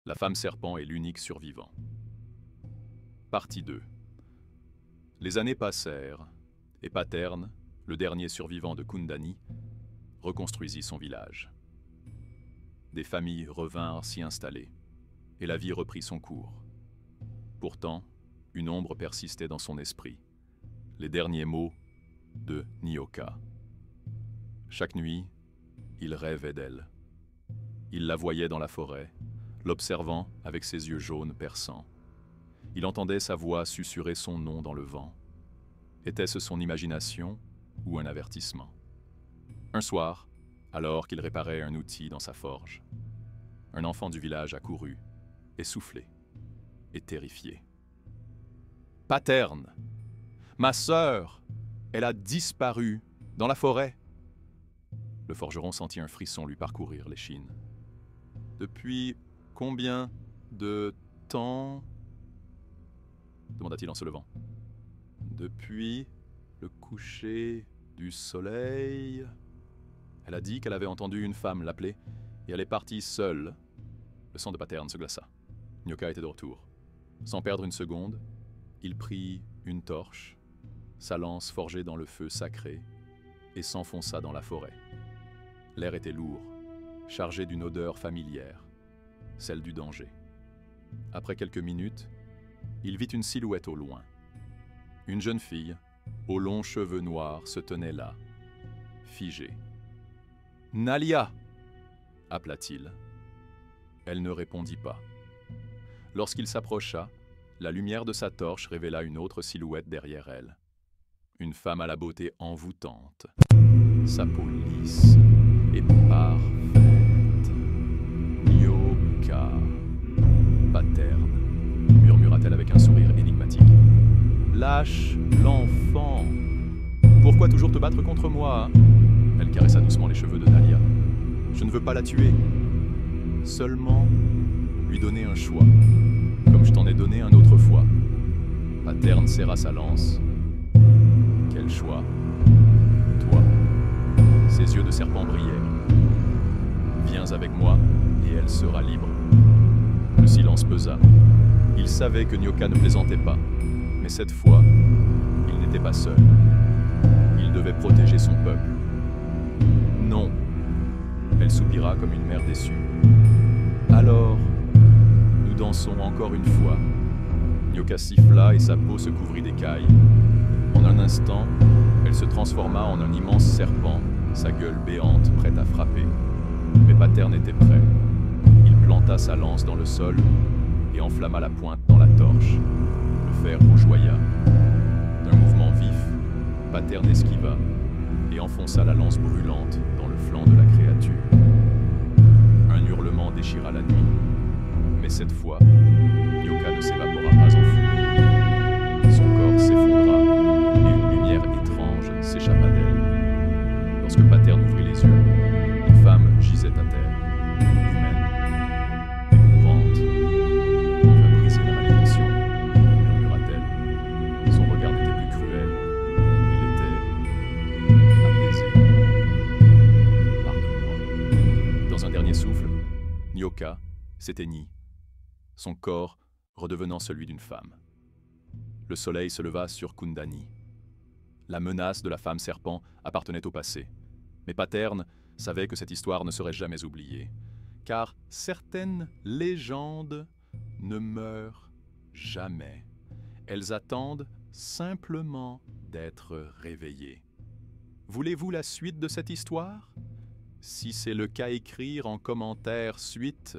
La femme serpent est l'unique survivant. Partie 2. Les années passèrent, et Paterne, le dernier survivant de Kundani, reconstruisit son village. Des familles revinrent s'y installer, et la vie reprit son cours. Pourtant, une ombre persistait dans son esprit, les derniers mots de Nyoka. Chaque nuit, il rêvait d'elle. Il la voyait dans la forêt, l'observant avec ses yeux jaunes perçants. Il entendait sa voix susurrer son nom dans le vent. Était-ce son imagination ou un avertissement? Un soir, alors qu'il réparait un outil dans sa forge, un enfant du village accourut, essoufflé et terrifié. « Paterne! Ma sœur! Elle a disparu dans la forêt !» Le forgeron sentit un frisson lui parcourir l'échine. « Depuis combien de temps ?» demanda-t-il en se levant. « Depuis le coucher du soleil. » Elle a dit qu'elle avait entendu une femme l'appeler et elle est partie seule. Le sang de Paterne se glaça. Nyoka était de retour. Sans perdre une seconde, il prit une torche, sa lance forgée dans le feu sacré, et s'enfonça dans la forêt. L'air était lourd, chargé d'une odeur familière, celle du danger. Après quelques minutes, il vit une silhouette au loin. Une jeune fille, aux longs cheveux noirs, se tenait là, figée. « Nalia !» appela-t-il. Elle ne répondit pas. Lorsqu'il s'approcha, la lumière de sa torche révéla une autre silhouette derrière elle. Une femme à la beauté envoûtante, sa peau lisse et parfaite. « Nyoka, Paterne », murmura-t-elle avec un sourire énigmatique. « Lâche l'enfant. Pourquoi toujours te battre contre moi ?» Elle caressa doucement les cheveux de Nalia. « Je ne veux pas la tuer. Seulement lui donner un choix, comme je t'en ai donné un autre fois. » Paterne serra sa lance. « Quel choix? Toi. » Ses yeux de serpent brillèrent. « Viens avec moi et elle sera libre. » Le silence pesa. Il savait que Nyoka ne plaisantait pas, mais cette fois, il n'était pas seul. Il devait protéger son peuple. « Non !» Elle soupira comme une mère déçue. « Alors, nous dansons encore une fois. » Nyoka siffla et sa peau se couvrit d'écailles. En un instant, elle se transforma en un immense serpent, sa gueule béante, prête à frapper. Mais Paterne était prêt. Il planta sa lance dans le sol et enflamma la pointe dans la torche. Le fer rougeoya. D'un mouvement vif, Paterne esquiva et enfonça la lance brûlante dans le flanc de la créature. Un hurlement déchira la nuit. Mais cette fois, Nyoka ne s'évapora pas en fumée. Son corps s'effondra et une lumière étrange s'échappa d'elle. Lorsque Paterne ouvrit les yeux, une femme gisait à terre, humaine, émouvante. « Il va briser la malédiction », murmura-t-elle. Son regard n'était plus cruel, il était apaisé. « Pardonne-moi. » Dans un dernier souffle, Nyoka s'éteignit, son corps redevenant celui d'une femme. Le soleil se leva sur Kundani. La menace de la femme serpent appartenait au passé. Mais Paterne savait que cette histoire ne serait jamais oubliée, car certaines légendes ne meurent jamais. Elles attendent simplement d'être réveillées. Voulez-vous la suite de cette histoire? Si c'est le cas, écrire en commentaire suite.